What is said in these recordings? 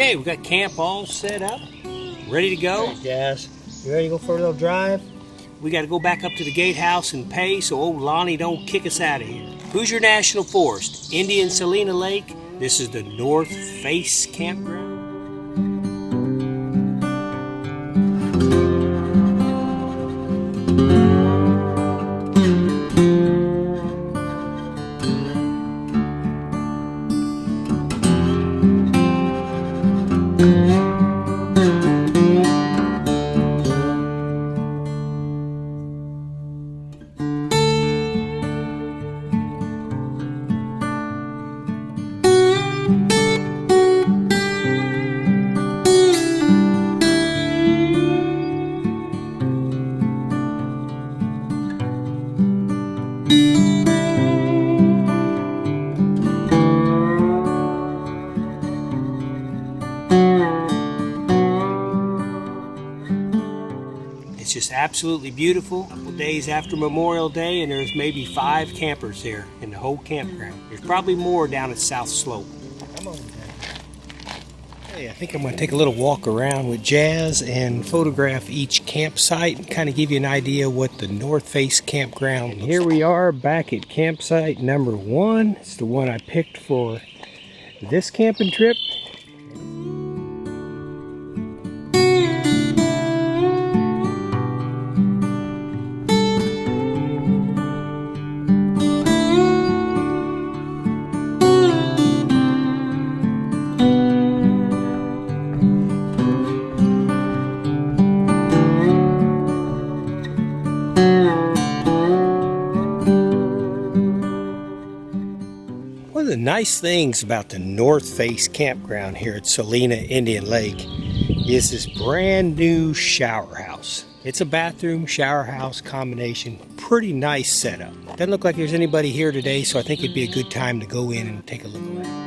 Okay, we got camp all set up, ready to go. Hey, Jazz, you ready to go for a little drive? We got to go back up to the gatehouse and pay so old Lonnie don't kick us out of here. Hoosier National Forest, Indian Celina Lake. This is the Northface Campground. It's just absolutely beautiful. A couple days after Memorial Day, and there's maybe 5 campers here in the whole campground. There's probably more down at South Slope. Come on, Jazz. Hey, I think I'm going to take a little walk around with Jazz and photograph each campsite and kind of give you an idea what the Northface Campground looks like. Here we are back at campsite number 1. It's the one I picked for this camping trip. One of the nice things about the Northface Campground here at Celina Indian Lake is this brand new shower house. It's a bathroom shower house combination. Pretty nice setup. Doesn't look like there's anybody here today, so I think it'd be a good time to go in and take a look around.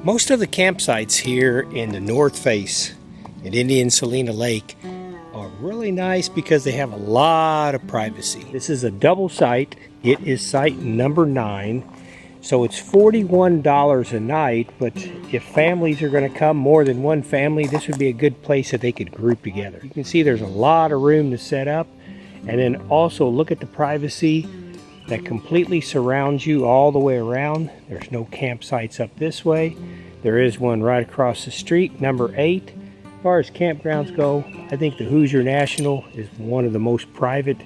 Most of the campsites here in the Northface at Indian Celina Lake are really nice because they have a lot of privacy. This is a double site. It is site number 9. So it's $41 a night, but if families are going to come, more than one family, this would be a good place that they could group together. You can see there's a lot of room to set up, and then also look at the privacy that completely surrounds you all the way around. There's no campsites up this way. There is one right across the street, number 8. As far as campgrounds go, I think the Hoosier National is one of the most private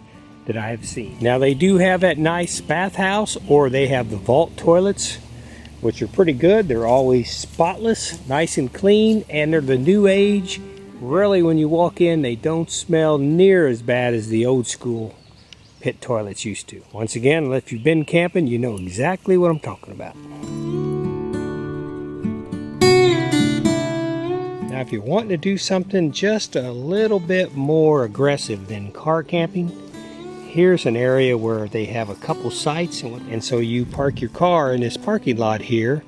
that I have seen. Now they do have that nice bathhouse, or they have the vault toilets, which are pretty good. They're always spotless, nice and clean, and they're the new age. Really, when you walk in, they don't smell near as bad as the old school pit toilets used to. Once again, if you've been camping, you know exactly what I'm talking about. Now, if you're wanting to do something just a little bit more aggressive than car camping, here's an area where they have a couple sites, and so you park your car in this parking lot here.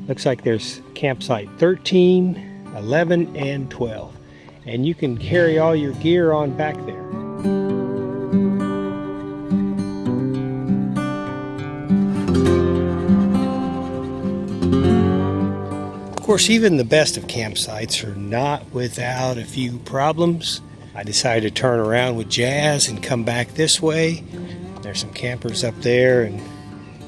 Looks like there's campsite 13, 11, and 12. And you can carry all your gear on back there. Of course, even the best of campsites are not without a few problems. I decided to turn around with Jazz and come back this way. There's some campers up there and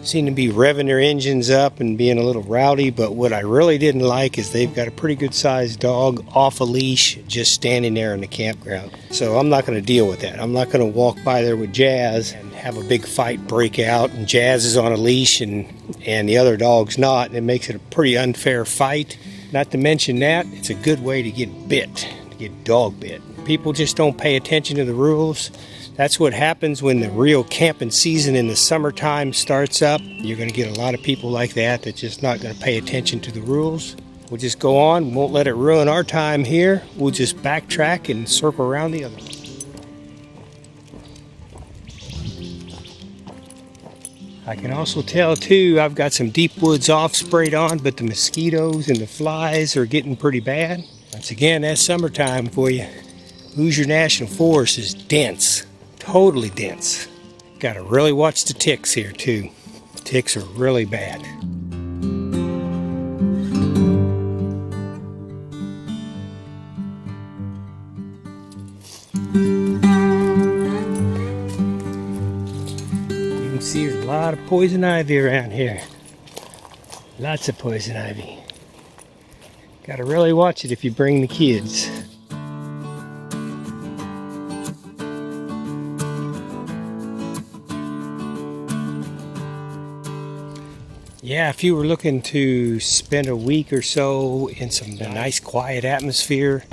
seem to be revving their engines up and being a little rowdy, but what I really didn't like is they've got a pretty good sized dog off a leash just standing there in the campground. So I'm not going to deal with that. I'm not going to walk by there with Jazz and have a big fight break out, and Jazz is on a leash and the other dog's not, and it makes it a pretty unfair fight. Not to mention that, it's a good way to get bit, to get dog bit. People just don't pay attention to the rules. That's what happens when the real camping season in the summertime starts up. You're going to get a lot of people like that that's just not going to pay attention to the rules. We'll just go on, won't let it ruin our time here. We'll just backtrack and circle around the other one. I can also tell too, I've got some deep woods off sprayed on, but the mosquitoes and the flies are getting pretty bad. Once again, that's summertime for you. Hoosier National Forest is dense, totally dense. Got to really watch the ticks here too. Ticks are really bad. You can see there's a lot of poison ivy around here. Lots of poison ivy. Got to really watch it if you bring the kids. Yeah, if you were looking to spend a week or so in some nice quiet atmosphere,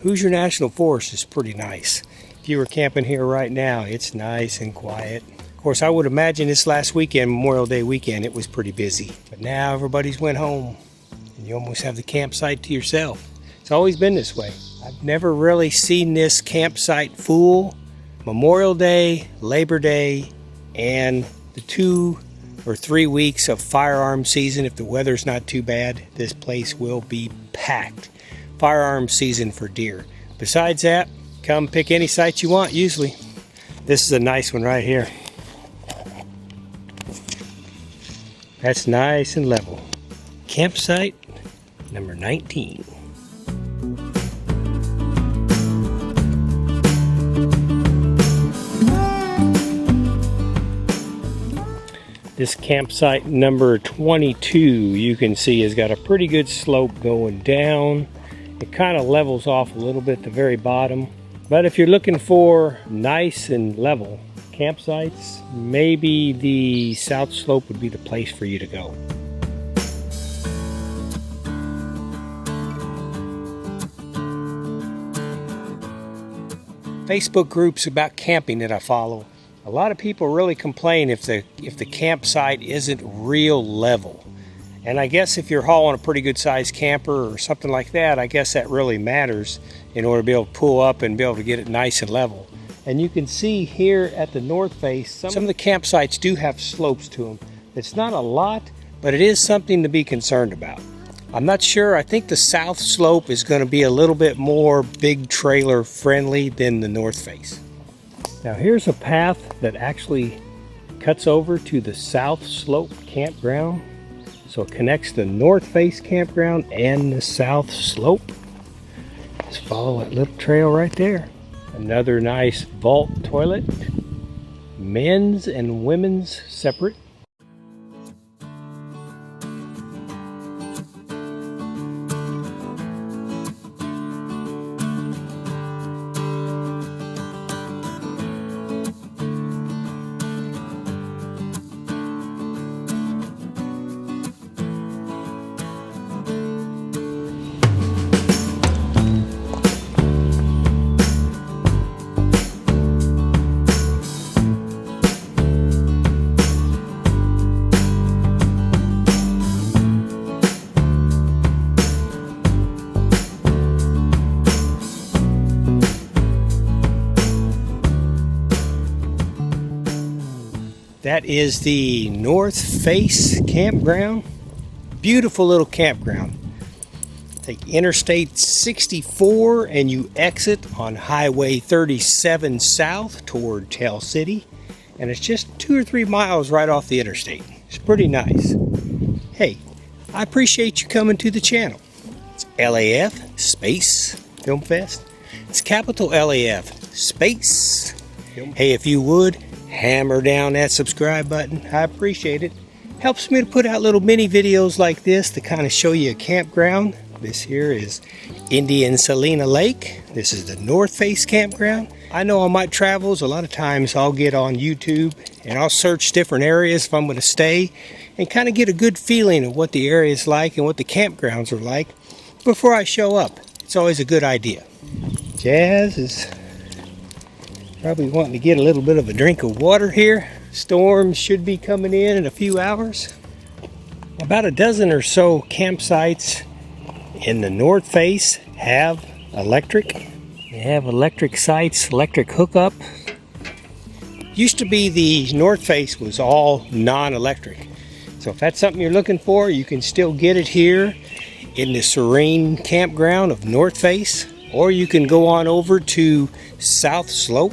Hoosier National Forest is pretty nice. If you were camping here right now, it's nice and quiet. Of course, I would imagine this last weekend, Memorial Day weekend, it was pretty busy. But now everybody's went home, and you almost have the campsite to yourself. It's always been this way. I've never really seen this campsite full. Memorial Day, Labor Day, and the 2 or 3 weeks of firearm season. If the weather's not too bad, this place will be packed. Firearm season for deer. Besides that, come pick any site you want usually. This is a nice one right here. That's nice and level. Campsite number 19. This campsite number 22, you can see, has got a pretty good slope going down. It kind of levels off a little bit at the very bottom. But if you're looking for nice and level campsites, maybe the south slope would be the place for you to go. Facebook groups about camping that I follow. A lot of people really complain if the campsite isn't real level. And I guess if you're hauling a pretty good sized camper or something like that, I guess that really matters in order to be able to pull up and be able to get it nice and level. And you can see here at the Northface, some of the campsites do have slopes to them. It's not a lot, but it is something to be concerned about. I'm not sure. I think the south slope is going to be a little bit more big trailer friendly than the Northface. Now here's a path that actually cuts over to the South Slope Campground. So it connects the Northface Campground and the South Slope. Just follow that little trail right there. Another nice vault toilet. Men's and women's separate. That is the Northface Campground. Beautiful little campground. Take Interstate 64 and you exit on Highway 37 south toward Tell City. And it's just 2 or 3 miles right off the interstate. It's pretty nice. Hey, I appreciate you coming to the channel. It's LAF Space Film Fest. It's capital LAF Space. Hey, if you would, hammer down that subscribe button. I appreciate it. Helps me to put out little mini videos like this to kind of show you a campground. This here is Indian Celina Lake. This is the Northface Campground. I know on my travels, a lot of times I'll get on YouTube and I'll search different areas if I'm going to stay and kind of get a good feeling of what the area is like and what the campgrounds are like before I show up. It's always a good idea. Jazz is probably wanting to get a little bit of a drink of water here. Storm should be coming in a few hours. About a dozen or so campsites in the Northface have electric. They have electric sites, electric hookup. Used to be the Northface was all non-electric. So if that's something you're looking for, you can still get it here in the serene campground of Northface, or you can go on over to South Slope.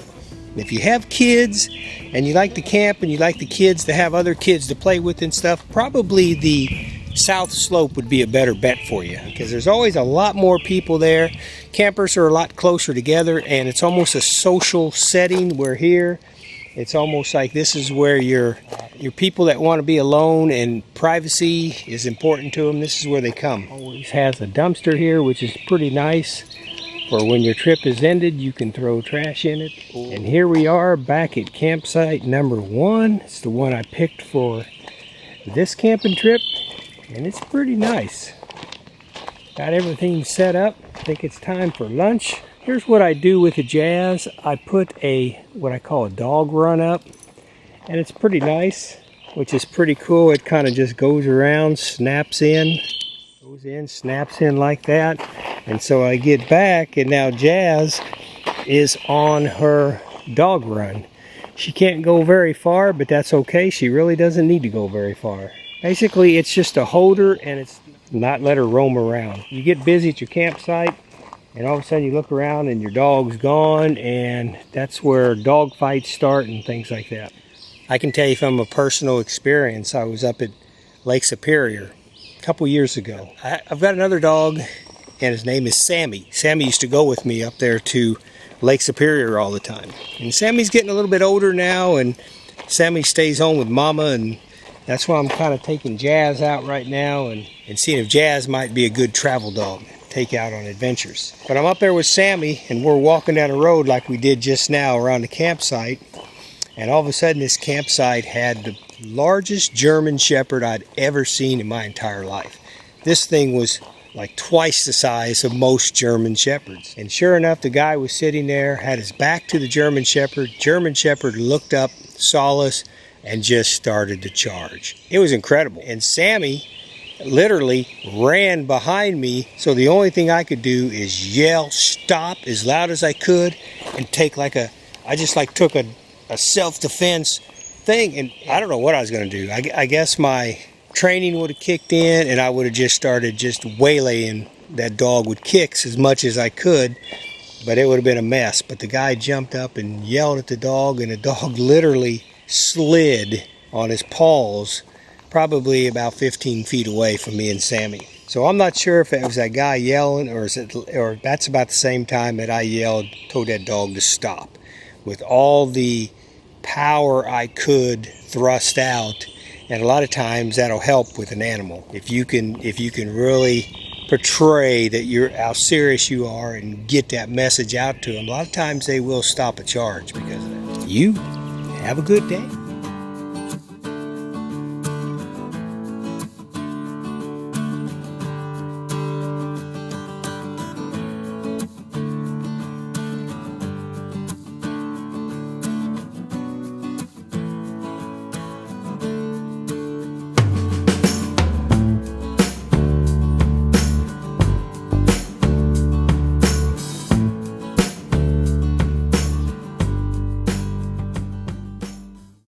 If you have kids and you like to camp and you like the kids to have other kids to play with and stuff, probably the South Slope would be a better bet for you, because there's always a lot more people there. Campers are a lot closer together, and it's almost a social setting, where here it's almost like this is where your people that want to be alone and privacy is important to them. This is where they come. Always has a dumpster here, which is pretty nice for when your trip is ended. You can throw trash in it. And here we are back at campsite number 1. It's the one I picked for this camping trip, and it's pretty nice. Got everything set up. I think it's time for lunch. Here's what I do with the Jazz. I put what I call a dog run up, and it's pretty nice, which is pretty cool. It kind of just goes around, snaps in, goes in, snaps in like that. And so I get back, and now Jazz is on her dog run. She can't go very far, but that's okay. She really doesn't need to go very far. Basically, it's just to hold her and it's not let her roam around. You get busy at your campsite, and all of a sudden you look around and your dog's gone, and that's where dog fights start and things like that. I can tell you from a personal experience, I was up at Lake Superior a couple years ago. I've got another dog, and his name is Sammy. Sammy used to go with me up there to Lake Superior all the time. And Sammy's getting a little bit older now, and Sammy stays home with Mama, and that's why I'm kind of taking Jazz out right now and seeing if Jazz might be a good travel dog, take out on adventures. But I'm up there with Sammy, and we're walking down a road like we did just now around the campsite, and all of a sudden this campsite had the largest German Shepherd I'd ever seen in my entire life. This thing was like twice the size of most German Shepherds. And sure enough, the guy was sitting there, had his back to the German Shepherd. German Shepherd looked up, saw us, and just started to charge. It was incredible. And Sammy literally ran behind me, so the only thing I could do is yell stop as loud as I could and take I just took a self-defense thing, and I don't know what I was going to do. I guess my training would have kicked in, and I would have just started just waylaying that dog with kicks as much as I could, but it would have been a mess. But the guy jumped up and yelled at the dog, and the dog literally slid on his paws probably about 15 feet away from me and Sammy. So I'm not sure if it was that guy yelling, or that's about the same time that I told that dog to stop, with all the power I could thrust out. And a lot of times that'll help with an animal. If you can really portray that how serious you are and get that message out to them, a lot of times they will stop a charge because of that. You have a good day.